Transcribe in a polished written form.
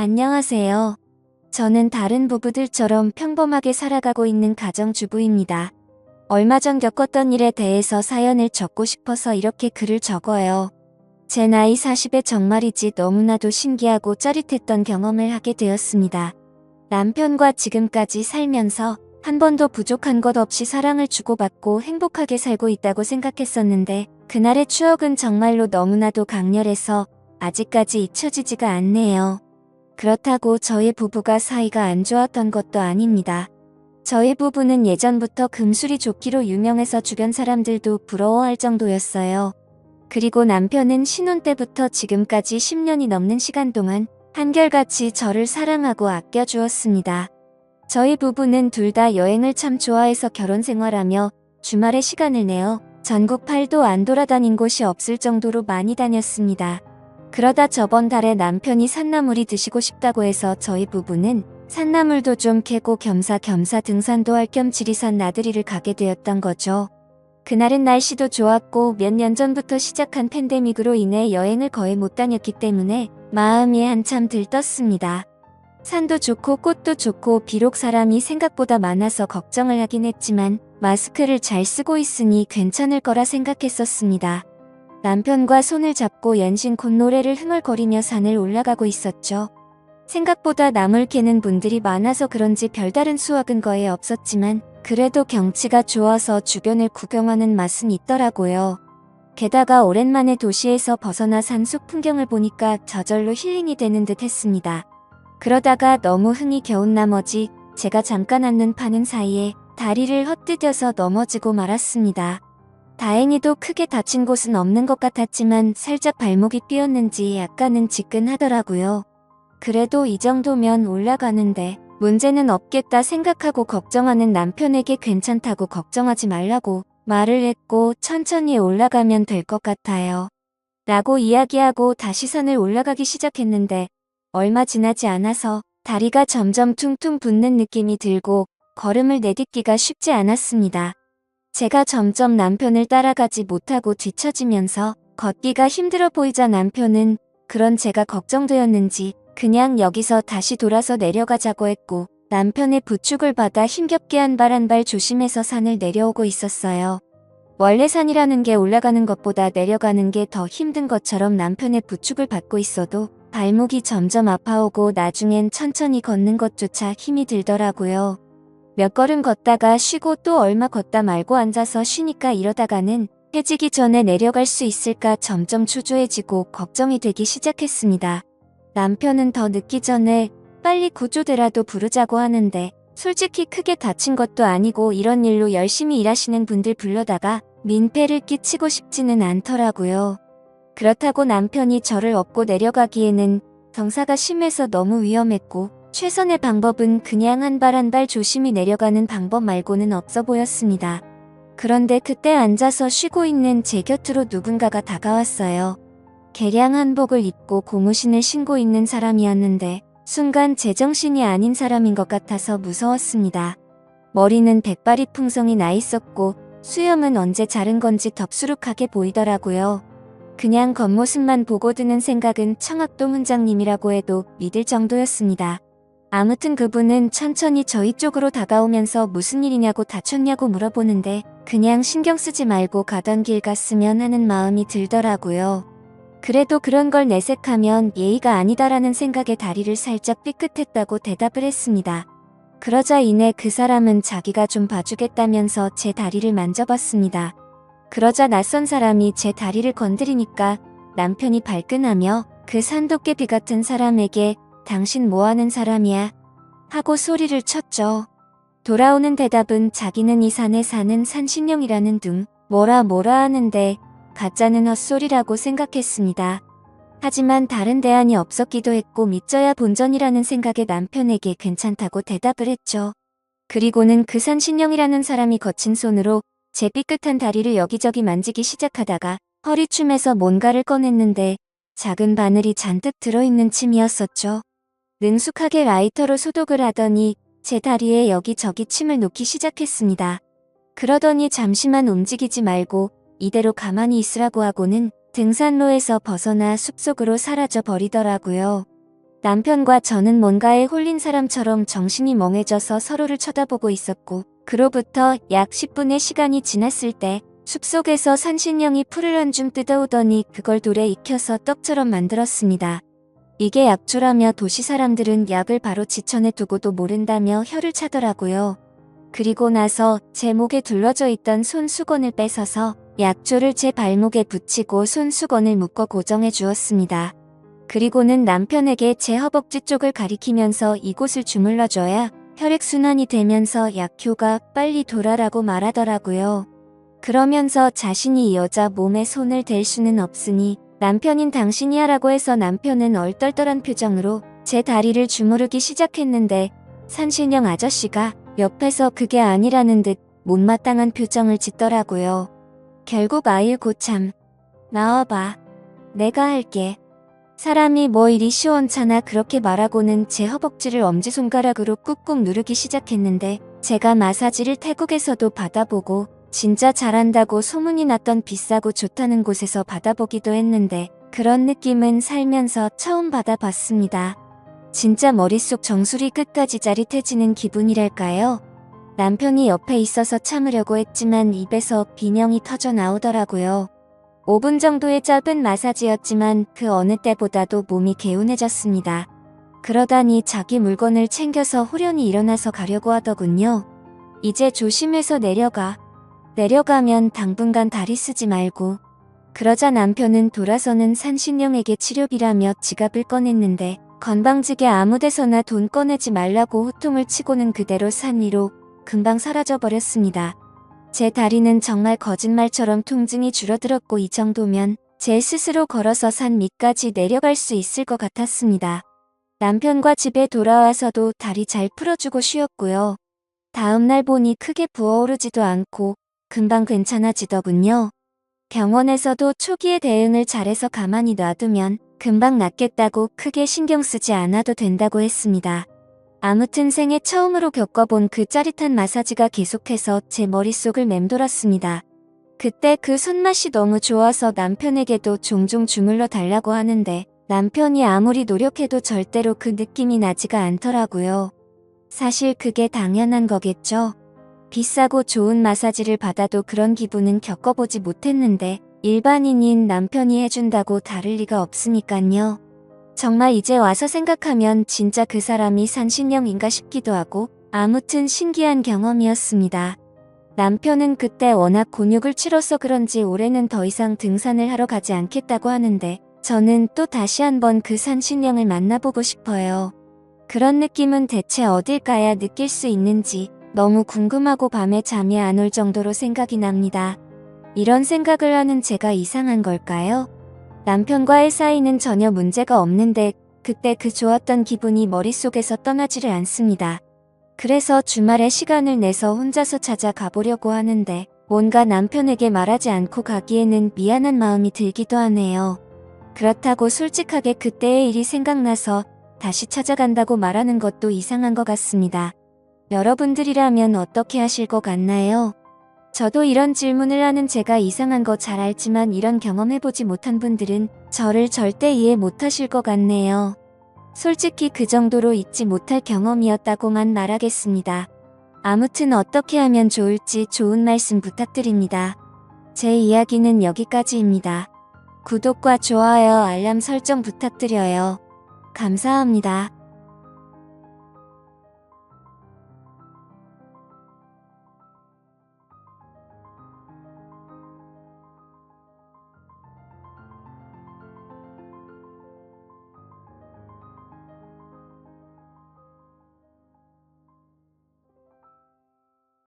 안녕하세요. 저는 다른 부부들처럼 평범하게 살아가고 있는 가정주부입니다. 얼마 전 겪었던 일에 대해서 사연을 적고 싶어서 이렇게 글을 적어요. 제 나이 40에 정말이지 너무나도 신기하고 짜릿했던 경험을 하게 되었습니다. 남편과 지금까지 살면서 한 번도 부족한 것 없이 사랑을 주고받고 행복하게 살고 있다고 생각했었는데 그날의 추억은 정말로 너무나도 강렬해서 아직까지 잊혀지지가 않네요. 그렇다고 저희 부부가 사이가 안 좋았던 것도 아닙니다. 저희 부부는 예전부터 금술이 좋기로 유명해서 주변 사람들도 부러워할 정도였어요. 그리고 남편은 신혼 때부터 지금까지 10년이 넘는 시간 동안 한결같이 저를 사랑하고 아껴주었습니다. 저희 부부는 둘 다 여행을 참 좋아해서 결혼 생활하며 주말에 시간을 내어 전국 8도 안 돌아다닌 곳이 없을 정도로 많이 다녔습니다. 그러다 저번 달에 남편이 산나물이 드시고 싶다고 해서 저희 부부는 산나물도 좀 캐고 겸사겸사 등산도 할 겸 지리산 나들이를 가게 되었던 거죠. 그날은 날씨도 좋았고 몇 년 전부터 시작한 팬데믹으로 인해 여행을 거의 못 다녔기 때문에 마음이 한참 들떴습니다. 산도 좋고 꽃도 좋고 비록 사람이 생각보다 많아서 걱정을 하긴 했지만 마스크를 잘 쓰고 있으니 괜찮을 거라 생각했었습니다. 남편과 손을 잡고 연신 콧노래를 흥얼거리며 산을 올라가고 있었죠. 생각보다 나물 캐는 분들이 많아서 그런지 별다른 수확은 거의 없었지만 그래도 경치가 좋아서 주변을 구경하는 맛은 있더라고요. 게다가 오랜만에 도시에서 벗어나 산속 풍경을 보니까 저절로 힐링이 되는 듯 했습니다. 그러다가 너무 흥이 겨운 나머지 제가 잠깐 앉는 파는 사이에 다리를 헛디뎌서 넘어지고 말았습니다. 다행히도 크게 다친 곳은 없는 것 같았지만 살짝 발목이 삐었는지 약간은 지끈하더라고요. 그래도 이 정도면 올라가는데 문제는 없겠다 생각하고 걱정하는 남편에게 괜찮다고 걱정하지 말라고 말을 했고 천천히 올라가면 될 것 같아요. 라고 이야기하고 다시 산을 올라가기 시작했는데 얼마 지나지 않아서 다리가 점점 퉁퉁 붓는 느낌이 들고 걸음을 내딛기가 쉽지 않았습니다. 제가 점점 남편을 따라가지 못하고 뒤처지면서 걷기가 힘들어 보이자 남편은 그런 제가 걱정되었는지 그냥 여기서 다시 돌아서 내려가자고 했고 남편의 부축을 받아 힘겹게 한 발 한 발 조심해서 산을 내려오고 있었어요. 원래 산이라는 게 올라가는 것보다 내려가는 게 더 힘든 것처럼 남편의 부축을 받고 있어도 발목이 점점 아파오고 나중엔 천천히 걷는 것조차 힘이 들더라고요. 몇 걸음 걷다가 쉬고 또 얼마 걷다 말고 앉아서 쉬니까 이러다가는 해지기 전에 내려갈 수 있을까 점점 초조해지고 걱정이 되기 시작했습니다. 남편은 더 늦기 전에 빨리 구조대라도 부르자고 하는데 솔직히 크게 다친 것도 아니고 이런 일로 열심히 일하시는 분들 불러다가 민폐를 끼치고 싶지는 않더라고요. 그렇다고 남편이 저를 업고 내려가기에는 경사가 심해서 너무 위험했고 최선의 방법은 그냥 한 발 한 발 조심히 내려가는 방법 말고는 없어 보였습니다. 그런데 그때 앉아서 쉬고 있는 제 곁으로 누군가가 다가왔어요. 개량 한복을 입고 고무신을 신고 있는 사람이었는데 순간 제정신이 아닌 사람인 것 같아서 무서웠습니다. 머리는 백발이 풍성이 나 있었고 수염은 언제 자른 건지 덥수룩하게 보이더라고요. 그냥 겉모습만 보고 드는 생각은 청학동 훈장님이라고 해도 믿을 정도였습니다. 아무튼 그분은 천천히 저희 쪽으로 다가오면서 무슨 일이냐고 다쳤냐고 물어보는데 그냥 신경 쓰지 말고 가던 길 갔으면 하는 마음이 들더라고요. 그래도 그런 걸 내색하면 예의가 아니다라는 생각에 다리를 살짝 삐끗했다고 대답을 했습니다. 그러자 이내 그 사람은 자기가 좀 봐주겠다면서 제 다리를 만져봤습니다. 그러자 낯선 사람이 제 다리를 건드리니까 남편이 발끈하며 그 산도깨비 같은 사람에게 당신 뭐하는 사람이야? 하고 소리를 쳤죠. 돌아오는 대답은 자기는 이 산에 사는 산신령이라는 둥 뭐라 하는데 가짜는 헛소리라고 생각했습니다. 하지만 다른 대안이 없었기도 했고 믿져야 본전이라는 생각에 남편에게 괜찮다고 대답을 했죠. 그리고는 그 산신령이라는 사람이 거친 손으로 제 삐끗한 다리를 여기저기 만지기 시작하다가 허리춤에서 뭔가를 꺼냈는데 작은 바늘이 잔뜩 들어있는 침이었었죠. 능숙하게 라이터로 소독을 하더니 제 다리에 여기저기 침을 놓기 시작했습니다. 그러더니 잠시만 움직이지 말고 이대로 가만히 있으라고 하고는 등산로에서 벗어나 숲속으로 사라져 버리더라고요. 남편과 저는 뭔가에 홀린 사람처럼 정신이 멍해져서 서로를 쳐다보고 있었고, 그로부터 약 10분의 시간이 지났을 때 숲속에서 산신령이 풀을 한 줌 뜯어오더니 그걸 돌에 익혀서 떡처럼 만들었습니다. 이게 약초라며 도시 사람들은 약을 바로 지천에 두고도 모른다며 혀를 차더라고요. 그리고 나서 제 목에 둘러져 있던 손수건을 뺏어서 약초를 제 발목에 붙이고 손수건을 묶어 고정해 주었습니다. 그리고는 남편에게 제 허벅지 쪽을 가리키면서 이곳을 주물러줘야 혈액순환이 되면서 약효가 빨리 돌아라고 말하더라고요. 그러면서 자신이 이 여자 몸에 손을 댈 수는 없으니 남편인 당신이 하라고 해서 남편은 얼떨떨한 표정으로 제 다리를 주무르기 시작했는데 산신령 아저씨가 옆에서 그게 아니라는 듯 못마땅한 표정을 짓더라고요. 결국 아이고 참. 나와봐. 내가 할게. 사람이 뭐 이리 시원찮아 그렇게 말하고는 제 허벅지를 엄지손가락으로 꾹꾹 누르기 시작했는데 제가 마사지를 태국에서도 받아보고 진짜 잘한다고 소문이 났던 비싸고 좋다는 곳에서 받아보기도 했는데 그런 느낌은 살면서 처음 받아봤습니다. 진짜 머릿속 정수리 끝까지 짜릿해지는 기분이랄까요? 남편이 옆에 있어서 참으려고 했지만 입에서 비명이 터져 나오더라고요. 5분 정도의 짧은 마사지였지만 그 어느 때보다도 몸이 개운해졌습니다. 그러다니 자기 물건을 챙겨서 호련히 일어나서 가려고 하더군요. 이제 조심해서 내려가. 내려가면 당분간 다리 쓰지 말고. 그러자 남편은 돌아서는 산신령에게 치료비라며 지갑을 꺼냈는데 건방지게 아무데서나 돈 꺼내지 말라고 호통을 치고는 그대로 산 위로 금방 사라져버렸습니다. 제 다리는 정말 거짓말처럼 통증이 줄어들었고 이 정도면 제 스스로 걸어서 산 밑까지 내려갈 수 있을 것 같았습니다. 남편과 집에 돌아와서도 다리 잘 풀어주고 쉬었고요. 다음날 보니 크게 부어오르지도 않고 금방 괜찮아지더군요. 병원에서도 초기에 대응을 잘해서 가만히 놔두면 금방 낫겠다고 크게 신경 쓰지 않아도 된다고 했습니다. 아무튼 생애 처음으로 겪어본 그 짜릿한 마사지가 계속해서 제 머릿속을 맴돌았습니다. 그때 그 손맛이 너무 좋아서 남편에게도 종종 주물러 달라고 하는데 남편이 아무리 노력해도 절대로 그 느낌이 나지가 않더라고요. 사실 그게 당연한 거겠죠. 비싸고 좋은 마사지를 받아도 그런 기분은 겪어보지 못했는데 일반인인 남편이 해준다고 다를 리가 없으니깐요. 정말 이제 와서 생각하면 진짜 그 사람이 산신령인가 싶기도 하고 아무튼 신기한 경험이었습니다. 남편은 그때 워낙 곤욕을 치러서 그런지 올해는 더 이상 등산을 하러 가지 않겠다고 하는데 저는 또 다시 한번 그 산신령을 만나보고 싶어요. 그런 느낌은 대체 어딜 가야 느낄 수 있는지 너무 궁금하고 밤에 잠이 안 올 정도로 생각이 납니다. 이런 생각을 하는 제가 이상한 걸까요? 남편과의 사이는 전혀 문제가 없는데 그때 그 좋았던 기분이 머릿속에서 떠나지를 않습니다. 그래서 주말에 시간을 내서 혼자서 찾아가 보려고 하는데 뭔가 남편에게 말하지 않고 가기에는 미안한 마음이 들기도 하네요. 그렇다고 솔직하게 그때의 일이 생각나서 다시 찾아간다고 말하는 것도 이상한 것 같습니다. 여러분들이라면 어떻게 하실 것 같나요? 저도 이런 질문을 하는 제가 이상한 거 잘 알지만 이런 경험해보지 못한 분들은 저를 절대 이해 못하실 것 같네요. 솔직히 그 정도로 잊지 못할 경험이었다고만 말하겠습니다. 아무튼 어떻게 하면 좋을지 좋은 말씀 부탁드립니다. 제 이야기는 여기까지입니다. 구독과 좋아요, 알람 설정 부탁드려요. 감사합니다.